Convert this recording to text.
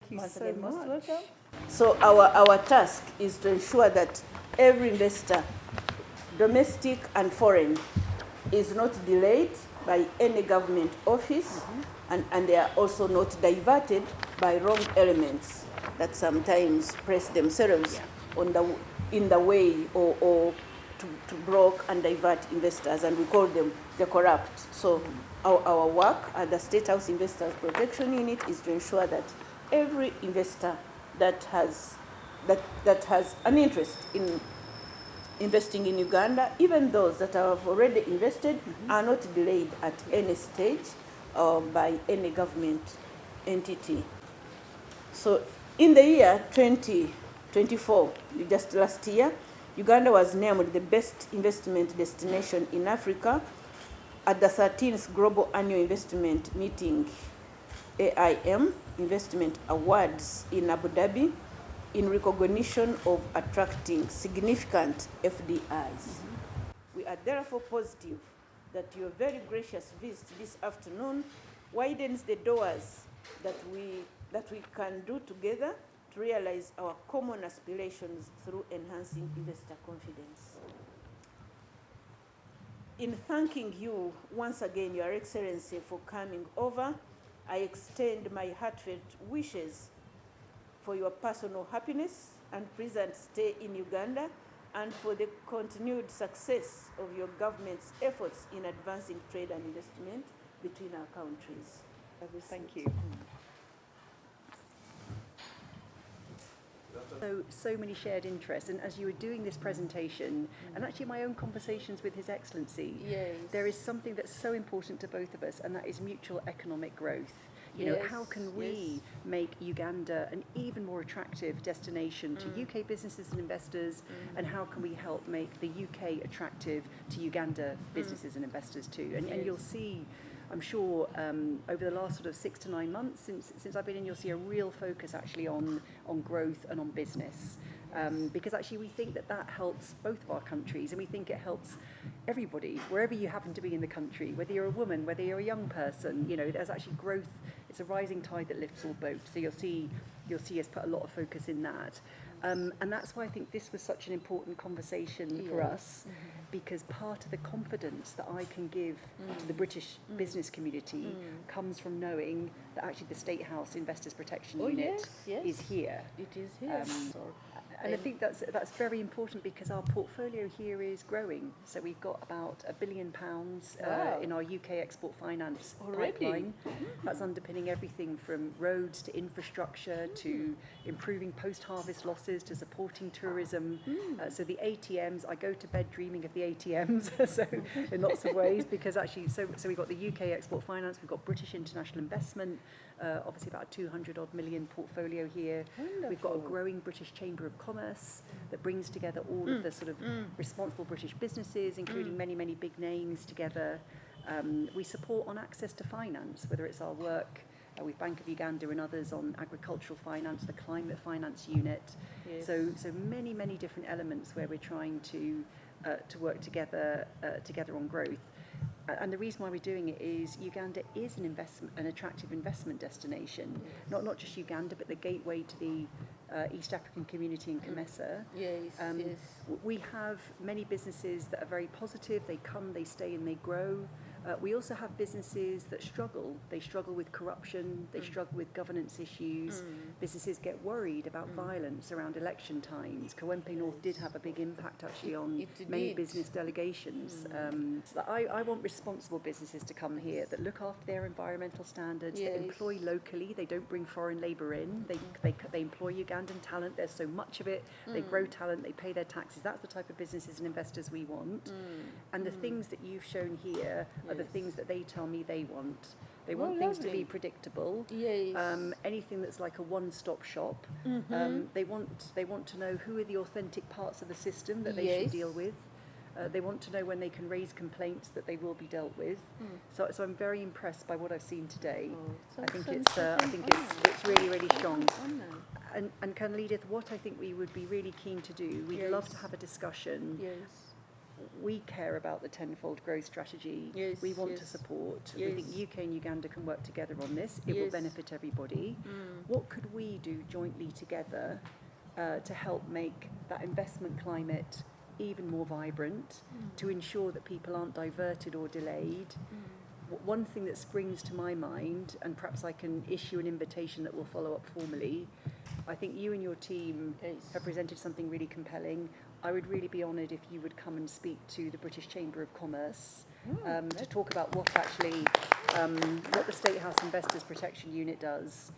Thank you Once so again, most much. welcome. So our task is to ensure that every investor, domestic and foreign, is not delayed by any government office, and they are also not diverted by wrong elements that sometimes press themselves in the way or to block and divert investors, and we call them the corrupt. So our work at the State House Investors Protection Unit is to ensure that every investor that has an interest in investing in Uganda, even those that have already invested, are not delayed at any stage by any government entity. So in the year 2024, just last year, Uganda was named the best investment destination in Africa at the 13th Global Annual Investment Meeting, AIM Investment Awards in Abu Dhabi, in recognition of attracting significant FDIs. We are therefore positive that your very gracious visit this afternoon widens the doors that we can do together to realize our common aspirations through enhancing investor confidence. In thanking you once again, Your Excellency, for coming over, I extend my heartfelt wishes for your personal happiness and pleasant stay in Uganda, and for the continued success of your government's efforts in advancing trade and investment between our countries. Thank you. So many shared interests, and as you were doing this presentation, and actually my own conversations with His Excellency, there is something that's so important to both of us, and that is mutual economic growth. You know, how can we make Uganda an even more attractive destination to UK businesses and investors, and how can we help make the UK attractive to Uganda businesses and investors too? And you'll see, I'm sure, over the last sort of 6 to 9 months since I've been in, you'll see a real focus actually on growth and on business. Because actually we think that helps both of our countries, and we think it helps everybody, wherever you happen to be in the country, whether you're a woman, whether you're a young person. You know, there's actually growth. It's a rising tide that lifts all boats. So you'll see us put a lot of focus in that. And that's why I think this was such an important conversation for us, because part of the confidence that I can give to the British business community comes from knowing that actually the State House Investors Protection Unit is here. It is here. And I think that's very important, because our portfolio here is growing. So we've got about £1 billion in our UK export finance pipeline. That's underpinning everything from roads to infrastructure to improving post-harvest losses to supporting tourism. So the ATMs, I go to bed dreaming of the ATMs, so in lots of ways, because actually, so we've got the UK export finance, we've got British international investment, obviously about a 200 odd million portfolio here. Wonderful. We've got a growing British Chamber of Commerce that brings together all of the sort of responsible British businesses, including many, many big names together. We support on access to finance, whether it's our work with Bank of Uganda and others on agricultural finance, the climate finance unit. So many, many different elements where we're trying to work together on growth. And the reason why we're doing it is Uganda is an attractive investment destination. Not just Uganda, but the gateway to the East African community in Kamesa. We have many businesses that are very positive. They come, they stay, and they grow. We also have businesses that struggle. They struggle with corruption, they struggle with governance issues. Businesses get worried about violence around election times. Kawempe North did have a big impact actually on many business delegations. So I want responsible businesses to come here that look after their environmental standards, that employ locally, they don't bring foreign labour in, they employ Ugandan talent, there's so much of it, they grow talent, they pay their taxes. That's the type of businesses and investors we want. And the things that you've shown here are the things that they tell me they want. They want things to be predictable. Anything that's like a one-stop shop. They want to know who are the authentic parts of the system that they should deal with. They want to know when they can raise complaints that they will be dealt with. So I'm very impressed by what I've seen today. I think it's really, really strong. And Colonel Edith, what I think we would be really keen to do, we'd love to have a discussion we care about the tenfold growth strategy. Yes, We want to yes. support. Yes. We think UK and Uganda can work together on this. It will Yes. benefit everybody. What could we do jointly together to help make that investment climate even more vibrant, to ensure that people aren't diverted or delayed? One thing that springs to my mind, and perhaps I can issue an invitation that will follow up formally, I think you and your team have presented something really compelling. I would really be honoured if you would come and speak to the British Chamber of Commerce to talk about what actually, what the State House Investors Protection Unit does,